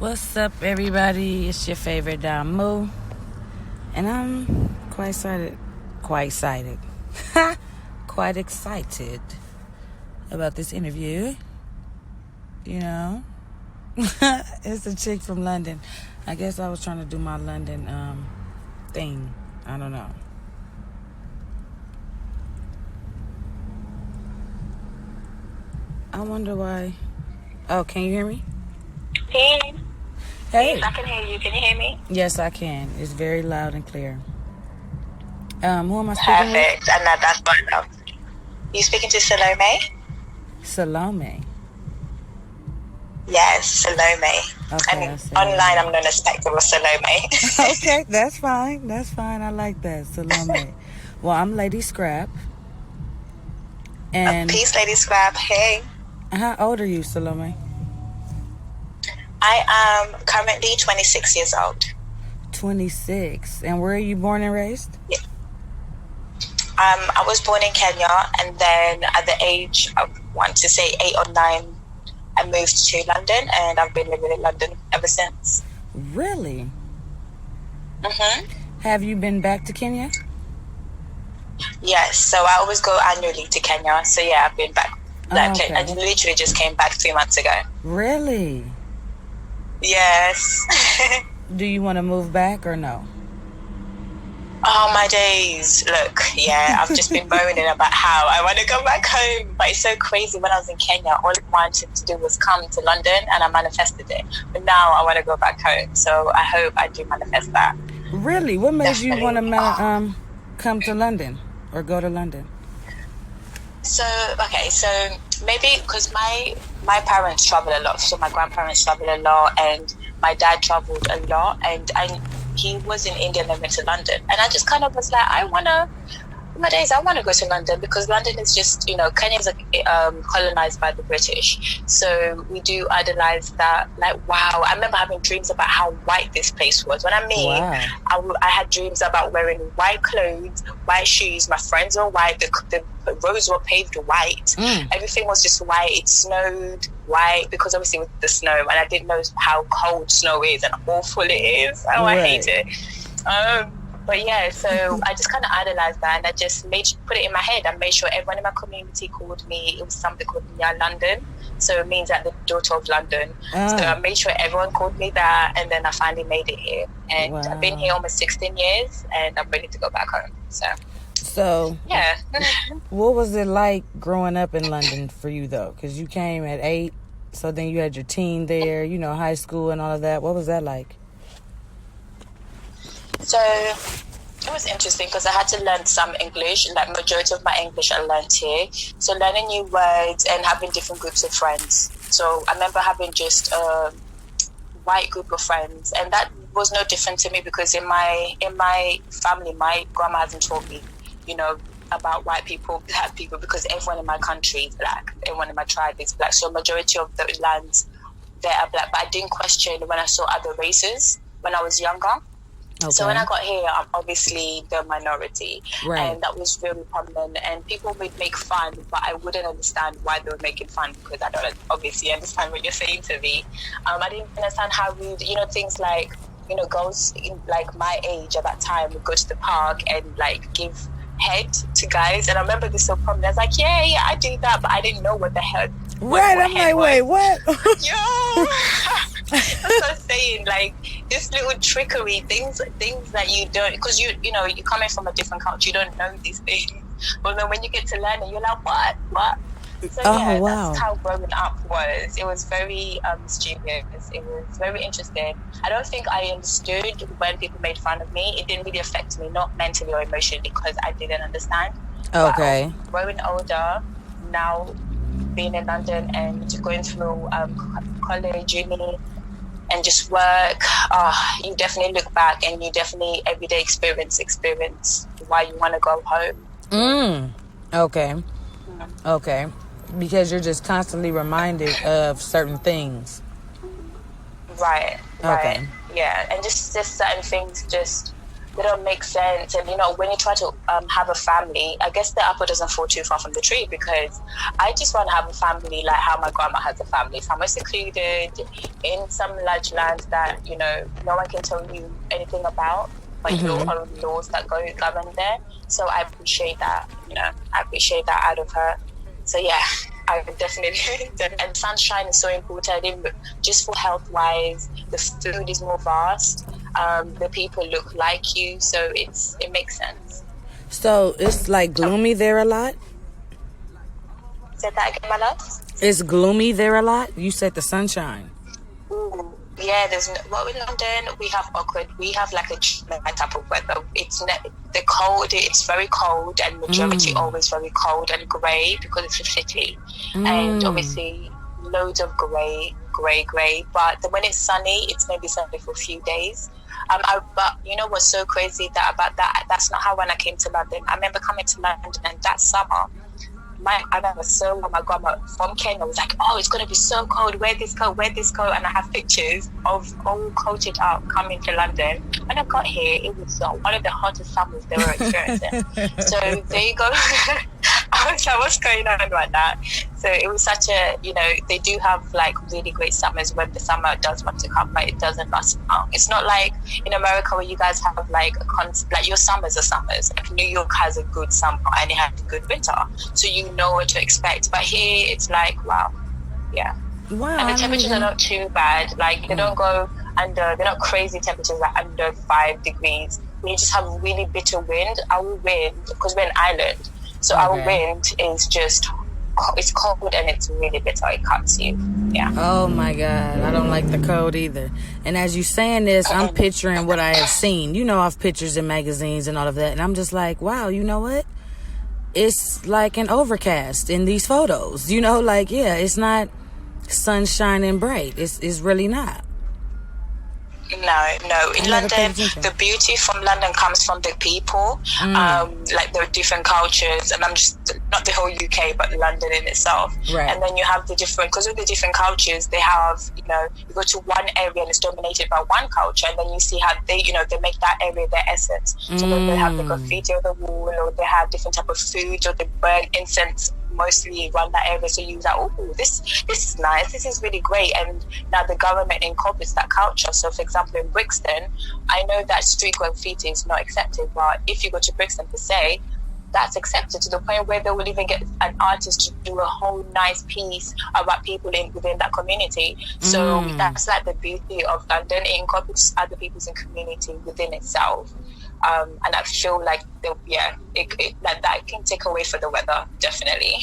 What's up, everybody? It's your favorite Moo, and I'm quite excited, quite excited about this interview. You know, it's a chick from London. I guess I was trying to do my London thing. I don't know. I wonder why. Oh, can you hear me? Hey. Hey. Yes, I can hear you. Can you hear me? Yes, I can. It's very loud and clear. Who am I speaking Perfect. And that's fine now. You speaking to Salome? Salome. Yes, Salome. Okay, online I'm known as Spectrum of Salome. Okay, that's fine. I like that, Salome. Well, I'm Lady Scrap. And peace, Lady Scrap. Hey. How old are you, Salome? I am currently 26 years old. 26. And where are you born and raised? Yeah. I was born in Kenya, and then at the age of, 8 or 9, I moved to London, and I've been living in London ever since. Really? Mm-hmm. Have you been back to Kenya? Yes, so I always go annually to Kenya. So yeah, I've been back. Okay. I literally just came back 3 months ago. Really? Yes. Do you want to move back or no? Oh, my days. Look, yeah, I've just been moaning about how I want to go back home. But it's so crazy. When I was in Kenya, all I wanted to do was come to London, and I manifested it. But now I want to go back home. So I hope I do manifest that. Really? What made Definitely. you want to come to London or go to London? So maybe because my parents travel a lot, so my grandparents travel a lot, and my dad traveled a lot, and he was in India and then went to London, and I just kind of was like, I want to go to London, because London is just, Kenya is colonized by the British, so we do idolize that. Like, wow, I remember having dreams about how white this place was. When I mean, wow. I had dreams about wearing white clothes, white shoes. My friends were white. The roads were paved white. Everything was just white. It snowed white, because obviously with the snow, and I didn't know how cold snow is and how awful it is. Oh, right. I hate it. But yeah, so I just kind of idolized that, and I just put it in my head. I made sure everyone in my community called me. It was something called Nya London, so it means that the daughter of London. So I made sure everyone called me that, and then I finally made it here. And wow. I've been here almost 16 years, and I'm ready to go back home. So yeah. What was it like growing up in London for you, though? Because you came at 8, so then you had your teen there, high school and all of that. What was that like? So it was interesting, because I had to learn some English, and like majority of my English I learned here. So learning new words and having different groups of friends. So I remember having just a white group of friends, and that was no different to me, because in my family, my grandma hasn't taught me, about white people, black people, because everyone in my country is black. Everyone in my tribe is black. So majority of the lands there are black. But I didn't question when I saw other races when I was younger. Okay. So when I got here, I'm obviously the minority, right. And that was really prominent. And people would make fun, but I wouldn't understand why they were making fun, because I don't obviously understand what you're saying to me. I didn't understand how rude, things like, girls in like my age at that time would go to the park and like give head to guys. And I remember this so prominent. I was like, yeah, I do that, but I didn't know what the hell. Right, I'm like, wait, what? Yo. That's what I'm saying, like this little trickery, things that you don't, because you're coming from a different culture, you don't know these things, but then when you get to learn it, you're like, what? So yeah, wow. That's how growing up was. It was very mischievous. It was very interesting. I don't think I understood when people made fun of me. It didn't really affect me, not mentally or emotionally, because I didn't understand. Okay. But growing older now, being in London and going through college, uni, and just work, you definitely look back, and you definitely everyday experience why you want to go home. Okay. Okay. Because you're just constantly reminded of certain things. Right. Okay. Yeah, and just certain things just they don't make sense. And when you try to have a family, I guess the apple doesn't fall too far from the tree, because I just want to have a family like how my grandma has a family, somewhere secluded in some large land that no one can tell you anything about, but your own laws that govern there. So I appreciate that. I appreciate that out of her. So yeah, I definitely. And sunshine is so important, just for health wise. The food is more vast. The people look like you, so it makes sense. So it's like gloomy there a lot? Say that again, my love? It's gloomy there a lot? You said the sunshine. Ooh, yeah, in London, we have like a type of weather. It's the cold, it's very cold, and majority always very cold and grey, because it's a city. And obviously loads of grey. But when it's sunny, it's maybe sunny for a few days. But what's so crazy about that? That's not how when I came to London. I remember coming to London, and that summer, I remember my grandma from Kenya was like, "Oh, it's gonna be so cold. Wear this coat." And I have pictures of all coated up coming to London. When I got here, it was one of the hottest summers they were experiencing. So there you go. I was like, what's going on right now? So it was such a, they do have like really great summers when the summer does want to come, but it doesn't last long. It's not like in America where you guys have like your summers are summers. Like New York has a good summer and it has a good winter, so you know what to expect. But here it's like, wow, yeah. Wow. And the temperatures are not too bad. Like they don't go they're not crazy temperatures, like under 5 degrees. We just have really bitter wind. Our wind, because we're an island. So our wind is it's cold and it's really bitter. It cuts you. Yeah. Oh my God. I don't like the cold either. And as you saying this, I'm picturing what I have seen. I've pictures in magazines and all of that. And I'm just like, wow, you know what? It's like an overcast in these photos. It's not sunshine and bright. It's really not. No. In London, the beauty from London comes from the people, like the different cultures, and I'm just not the whole UK, but London in itself. Right. And then you have because of the different cultures, they have, you go to one area and it's dominated by one culture, and then you see how they make that area their essence. So then they have the graffiti on the wall, or they have different type of food, or they burn incense mostly around that area. So you're like, oh, this is nice, this is really great. And now the government incorporates that culture. So for example, in Brixton, I know that street graffiti is not accepted, but if you go to Brixton per se, that's accepted, to the point where they will even get an artist to do a whole nice piece about people within that community. So that's like the beauty of London. It incorporates other people's community within itself. And I feel like that can take away for the weather, definitely.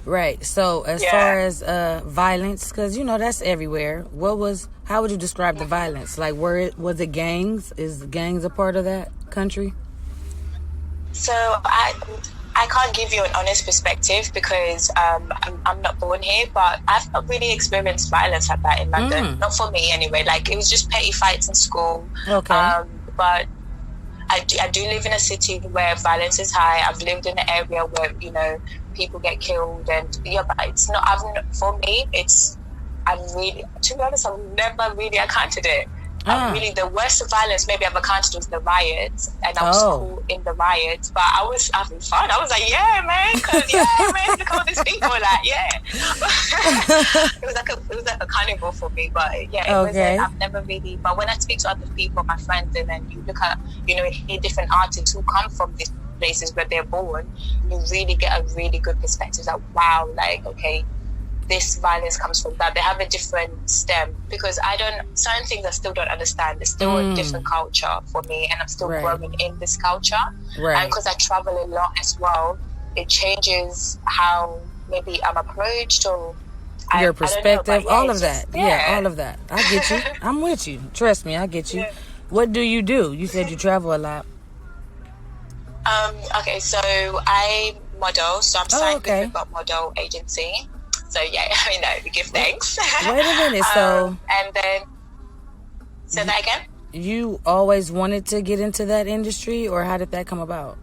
Right. So as far as violence, because that's everywhere. How would you describe the violence? Like, was it gangs? Is gangs a part of that country? So I can't give you an honest perspective, because I'm not born here, but I've not really experienced violence like that in London. Not for me anyway. Like, it was just petty fights in school. Okay. But I do live in a city where violence is high. I've lived in an area where people get killed, and but it's not. For me, to be honest, I've never really encountered it. Really, the worst violence maybe I've encountered was the riots, and I was cool in the riots, but I was having fun. I was like, yeah, man, look at all these people, like, yeah. it was like a carnival for me, but yeah, I've never really. But when I speak to other people, my friends, and then you look at, hear different artists who come from these places where they're born, you really get a really good perspective. Like, wow, like, okay, this violence comes from that. They have a different stem, because certain things I still don't understand. It's still a different culture for me, and I'm still growing in this culture. Right. And because I travel a lot as well, it changes how maybe I'm approached, or your perspective, all of that. Yeah, all of that. I get you. I'm with you. Trust me, I get you. Yeah. What do? You said you travel a lot. Okay, so I model, so I'm signed with a model agency. So yeah, we give thanks. Wait a minute, so and then say that again. You always wanted to get into that industry, or how did that come about?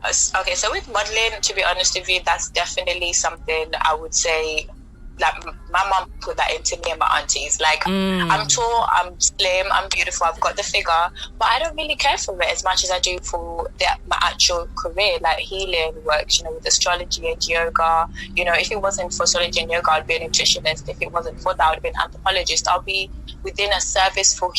Okay, so with modeling, to be honest with you, that's definitely something I would say like my mom put that into me and my aunties. Like, I'm tall, I'm slim, I'm beautiful, I've got the figure, but I don't really care for it as much as I do for my actual career, like healing works, with astrology and yoga. If it wasn't for astrology and yoga, I'd be a nutritionist. If it wasn't for that, I'd be an anthropologist. I'll be within a service for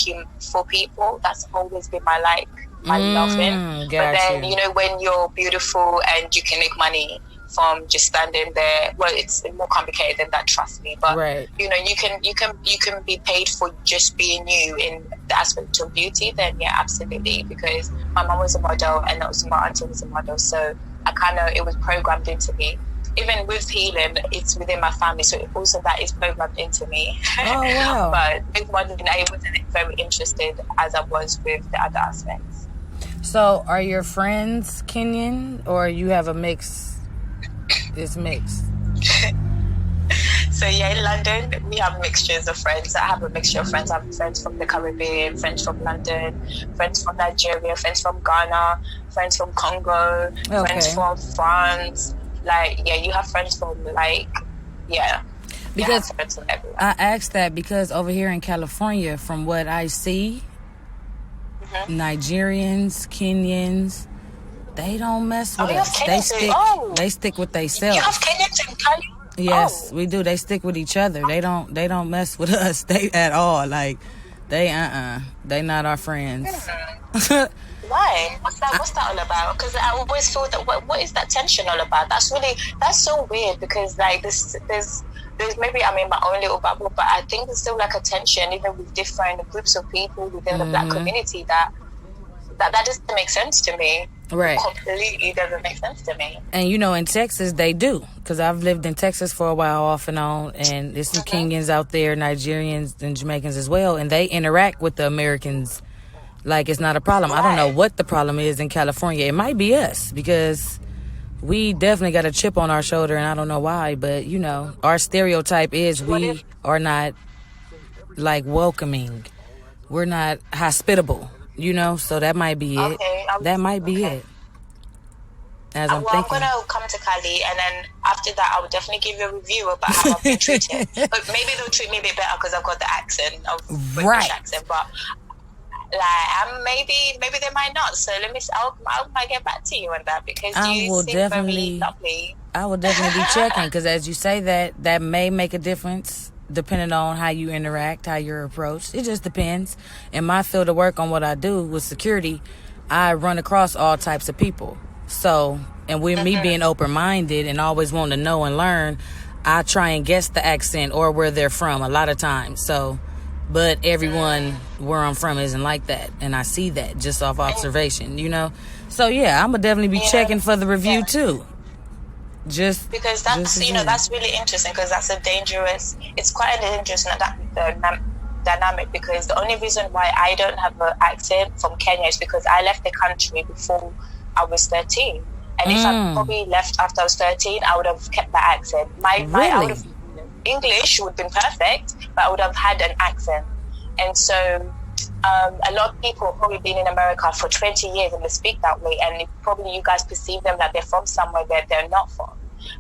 people. That's always been my love in. But then, when you're beautiful and you can make money from just standing there, well, it's more complicated than that, trust me. But you can be paid for just being you in the aspect of beauty. Then yeah, absolutely. Because my mom was a model and also my auntie was a model, so it was programmed into me. Even with healing, it's within my family, so also that is programmed into me. Oh wow! But with modeling, I wasn't very interested as I was with the other aspects. So, are your friends Kenyan, or you have a mix? It's mixed. So yeah, in London we have mixtures of friends. I have a mixture of friends. I have friends from the Caribbean, friends from London, friends from Nigeria, friends from Ghana, friends from Congo, friends from France. You have friends from because friends from everywhere. I asked that because over here in California, from what I see, Nigerians, Kenyans, they don't mess with us. They stick with themselves. You have Kenyans in Cali? Yes, we do. They stick with each other. They don't mess with us at all. Like they not our friends. Why? What's that all about? Because I always feel that what is that tension all about? That's so weird, because there's maybe I'm in my own little bubble, but I think there's still a tension even with different groups of people within the Black community that doesn't make sense to me. Right. Completely doesn't make sense to me. And in Texas they do, because I've lived in Texas for a while off and on, and there's some Kenyans out there, Nigerians and Jamaicans as well, and they interact with the Americans like it's not a problem. Right. I don't know what the problem is in California. It might be us, because we definitely got a chip on our shoulder, and I don't know why, but our stereotype is we are not welcoming. We're not hospitable. So that might be it. That might be it. As I'm thinking. I'm going to come to Cali, and then after that, I will definitely give you a review about how I've been treated. But maybe they'll treat me a bit better because I've got the accent, British accent. But maybe they might not. So I might get back to you on that, because you seem very lovely. I will definitely be checking, because as you say, that may make a difference depending on how you interact, how you're approached. It just depends. In my field of work, on what I do with security, I run across all types of people. So, and with me being open-minded and always wanting to know and learn, I try and guess the accent or where they're from a lot of times. So, but everyone where I'm from isn't like that, and I see that just off observation, So yeah, I'm gonna definitely be checking for the review too. Just because that's that's really interesting, because it's quite a dangerous dynamic, because the only reason why I don't have an accent from Kenya is because I left the country before I was 13, and if I probably left after I was 13, I would have kept that accent. English would have been perfect, but I would have had an accent. And so a lot of people have probably been in America for 20 years and they speak that way, and probably you guys perceive them that they're from somewhere that they're not from,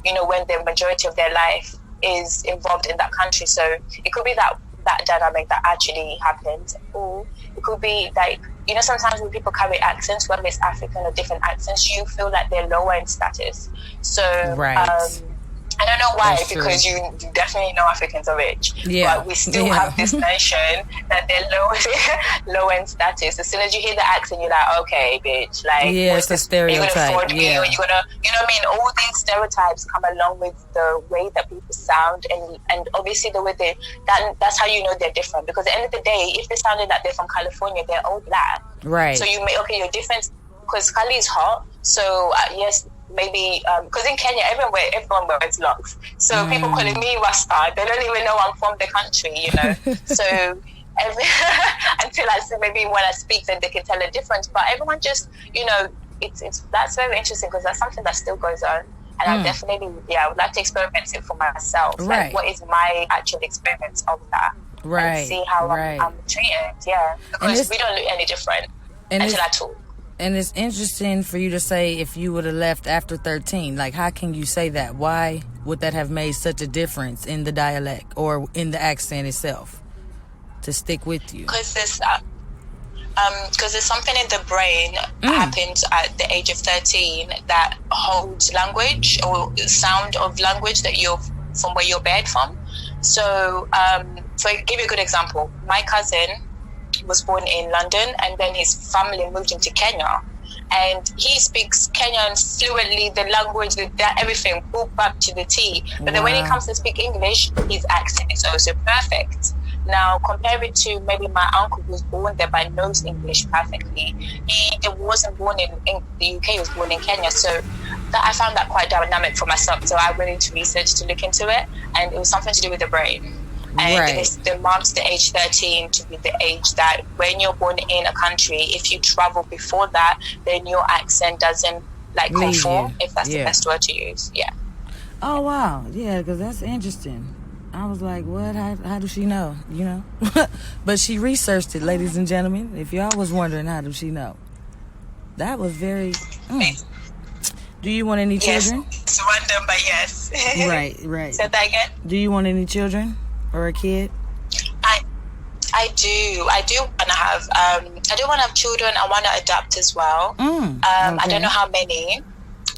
when the majority of their life is involved in that country. So it could be that dynamic that actually happened, or it could be sometimes when people carry accents, whether it's African or different accents, you feel like they're lower in status. So I don't know why, because you definitely know Africans are rich. Yeah. But we still have this notion that they're low in status. As soon as you hear the accent, you're like, okay, bitch. It's a stereotype. You're gonna afford me, or you're gonna, what I mean? All these stereotypes come along with the way that people sound, and obviously the way that's how you know they're different. Because at the end of the day, if they sounded like they're from California, they're all Black. Right. So you're different, because Cali is hot. So yes. Maybe because in Kenya everyone wears locks, so people calling me Rasta, they don't even know I'm from the country, so until I say, maybe when I speak, then they can tell a difference. But everyone just it's that's very interesting, because that's something that still goes on, and I definitely I would like to experiment it for myself. Right. What is my actual experience of that? Right. And see how I'm treated. Yeah, because we don't look any different until I talk. And it's interesting for you to say if you would have left after 13. Like, how can you say that? Why would that have made such a difference in the dialect or in the accent itself to stick with you? Because there's something in the brain happens at the age of 13 that holds language or sound of language that you're from where you're bred from. So, for give you a good example, my cousin was born in London, and then his family moved him to Kenya, and he speaks Kenyan fluently, the language, everything, all back to the T. But then when he comes to speak English, his accent is also perfect. Now, compare it to maybe my uncle who was born there but knows English perfectly. He wasn't born in the UK, he was born in Kenya. So I found that quite dynamic for myself. So I went into research to look into it, and it was something to do with the brain. And it's the marks the age 13 to be the age that when you're born in a country, if you travel before that, then your accent doesn't conform, if that's the best word to use. Yeah. Oh, wow. Yeah, because that's interesting. I was like, what? How does she know? You know? But she researched it, ladies and gentlemen. If y'all was wondering, how does she know? That was very... Do you want any children? Yes, it's random, but yes. Right. Say that again? Do you want any children or a kid? I do want to have. I do want to have children. I want to adopt as well. Okay. I don't know how many.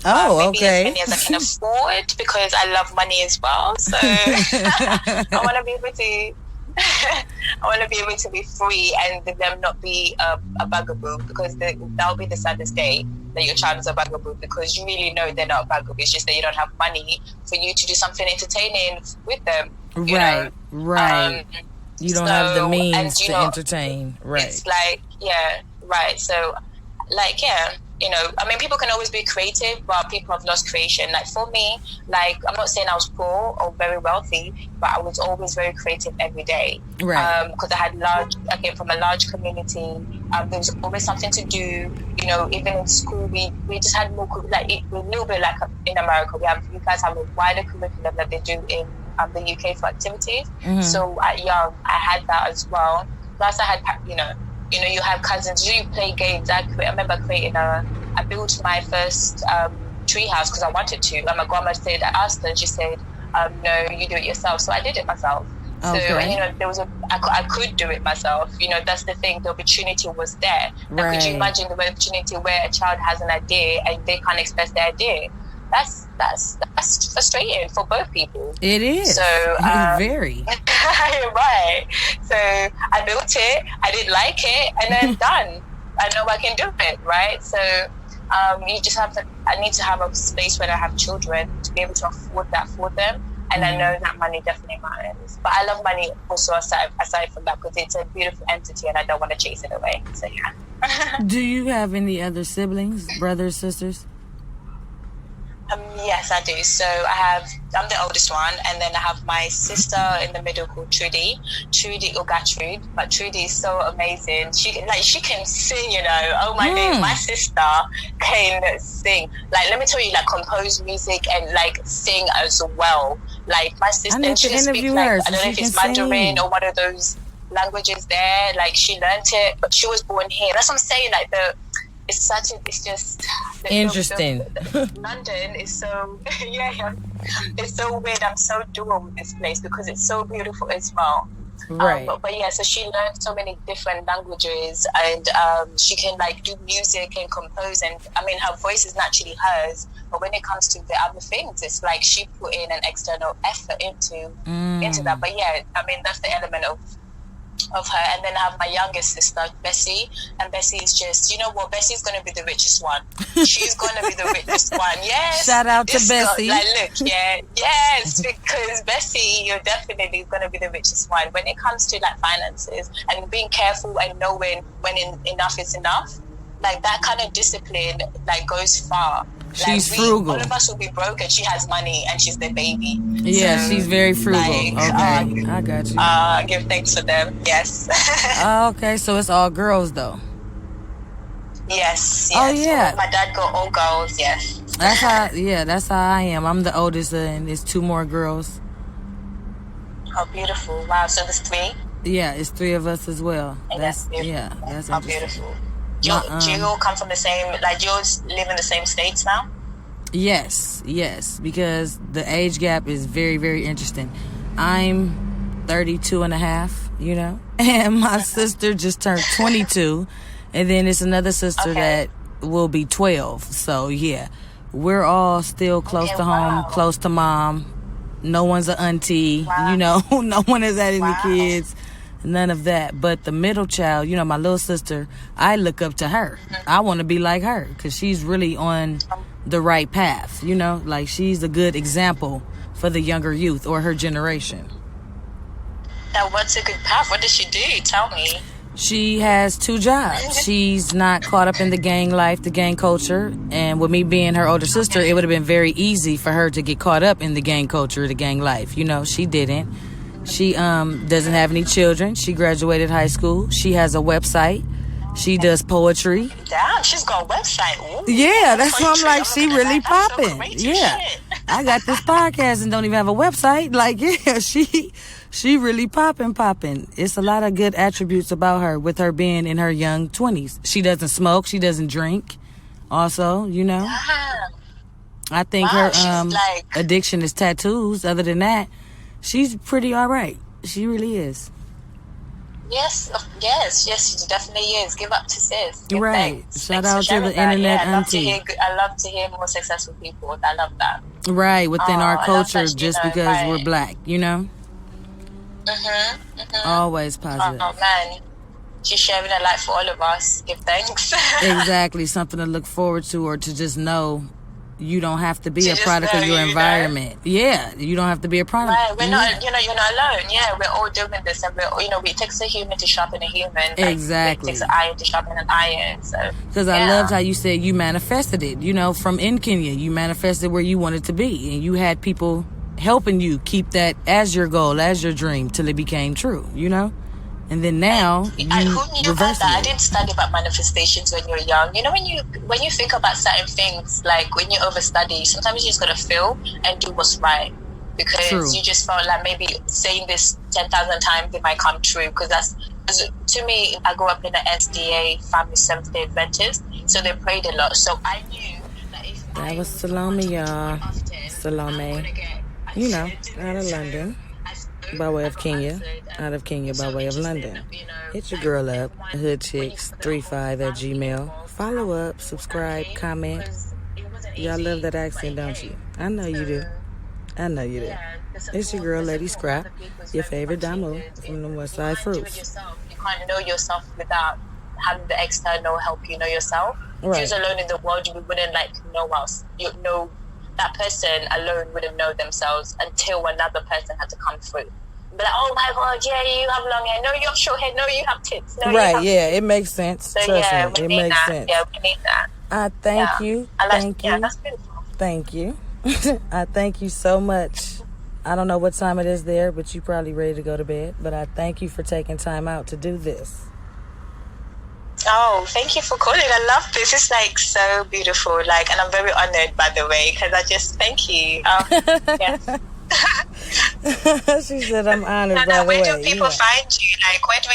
Oh, maybe okay. as many as I can afford, because I love money as well. So I want to be able to. I want to be able to be free and them not be a bugaboo, because that will be the saddest day, that your child is a bugaboo, because you really know they're not a bugaboo. It's just that you don't have money for you to do something entertaining with them. Right. You don't have the means to entertain. Right. It's right. So, people can always be creative, but people have lost creation. Like for me, I'm not saying I was poor or very wealthy, but I was always very creative every day. Right. Because I came from a large community. There was always something to do. Even in school, we just had more, a little bit like in America. You guys have a wider curriculum that they do in the UK for activities. Mm-hmm. So at young, I had that as well. Plus I had, you have cousins, you play games. I remember I built my first tree house because I wanted to. And my grandma said, I asked her, and she said, no, you do it yourself. So I did it myself. Okay. So, and I could do it myself. That's the thing, the opportunity was there. Right. Could you imagine the opportunity where a child has an idea and they can't express their idea? That's frustrating for both people. It is. So very. Right. So I built it. I didn't like it, and then done. I know I can do it. Right. So you just have to. I need to have a space where I have children to be able to afford that for them, and I know that money definitely matters. But I love money also aside from that, because it's a beautiful entity, and I don't want to chase it away. So yeah. Do you have any other siblings, brothers, sisters? Yes, I do. So I'm the oldest one, and then I have my sister in the middle called Trudy or Gertrude. But Trudy is so amazing. She can sing, Oh my God, my sister can sing. Let me tell you, compose music and sing as well. My sister, I need to interview her. I don't know if it's Mandarin or one of those languages there. She learned it, but she was born here. That's what I'm saying. It's just interesting. London is so it's so weird. I'm so dual with this place because it's so beautiful as well. Right. But yeah, so she learned so many different languages, and she can do music and compose, and her voice is naturally hers. But when it comes to the other things, it's she put in an external effort into that. But yeah, that's the element of her. And then I have my youngest sister, Bessie, and Bessie is just, Bessie's going to be the richest one. She's going to be the richest one. Yes. Shout out to Bessie. Yes, because Bessie, you're definitely going to be the richest one. When it comes to finances and being careful and knowing when enough is enough, that kind of discipline goes far. She's frugal. All of us will be broke, and she has money, and she's the baby. Yeah, so, she's very frugal. Okay, I got you. Give thanks for them. Yes. Okay, so it's all girls though. Yes. Oh yeah. My dad got all girls. Yes. That's how I am. I'm the oldest, and there's 2 more girls. Oh, beautiful! Wow. So there's 3. Yeah, it's 3 of us as well. And that's beautiful. That's beautiful. Do you all come from the same, like, do you all live in the same states now? Yes, because the age gap is very, very interesting. I'm 32 and a half, and my sister just turned 22, and then it's another sister that will be 12. So, yeah, we're all still close to home, close to mom. No one's an auntie, no one has had any kids, none of that. But the middle child, my little sister, I look up to her. I want to be like her because she's really on the right path, like she's a good example for the younger youth or her generation. Now, what's a good path? What does she do? Tell me. She has 2 jobs. She's not caught up in the gang life, the gang culture. And with me being her older sister, it would have been very easy for her to get caught up in the gang culture, the gang life. She didn't. She doesn't have any children. She graduated high school. She has a website. She does poetry. Damn, she's got a website. Ooh, yeah, that's why I'm like, she really popping. Yeah. I got this podcast and don't even have a website. Like, yeah, she really popping. It's a lot of good attributes about her with her being in her young 20s. She doesn't smoke. She doesn't drink. Also, Damn. I think her addiction is tattoos. Other than that, she's pretty all right. She really is. Yes, she definitely is. Give up to sis. Right. Shout out to the internet auntie. I love to hear more successful people. I love that. Right, within our culture, just because we're black, Always positive. Oh, man. She's sharing a light for all of us. Give thanks. Exactly. Something to look forward to, or to just know you don't have to be a product of your environment. Yeah, you don't have to be a product. Right, we're not, you're not alone. Yeah, we're all doing this, and it takes a human to sharpen a human. Exactly. It takes an iron to sharpen an iron. So, because I loved how you said you manifested it. From in Kenya, you manifested where you wanted to be, and you had people helping you keep that as your goal, as your dream, till it became true. And then now, who knew about that? I didn't study about manifestations when you're young. When you think about certain things, like when you overstudy, sometimes you just gotta feel and do what's right, because you just felt like maybe saying this 10,000 times it might come true. Because to me, I grew up in an SDA family, Seventh-day Adventist, so they prayed a lot. So I knew that if that was Salome, y'all. Salome, out of London. By way of Kenya, out of Kenya by way of London. Hit your girl up, hoodchicks35@gmail. Follow up, subscribe, comment. Y'all love that accent, don't you? I know you do. It's your girl, Lady Scrap, your favorite damo from the West Side Fruits. You can't know yourself without having the external help you know yourself. Right. If you was alone in the world, you wouldn't know else. That person alone wouldn't know themselves until another person had to come through. But like, oh my God, yeah, you have long hair. No, you have short hair. No, you have tits. No, right, it makes sense. So, trust me, it makes sense. Yeah, we need that. I thank you. Thank you. Yeah, that's beautiful. Thank you. I thank you so much. I don't know what time it is there, but you probably ready to go to bed. But I thank you for taking time out to do this. Oh, thank you for calling. I love this. It's so beautiful. And I'm very honored, by the way, because I just thank you. Yes. She said I'm honored, by the way. Where do people find you? Where do we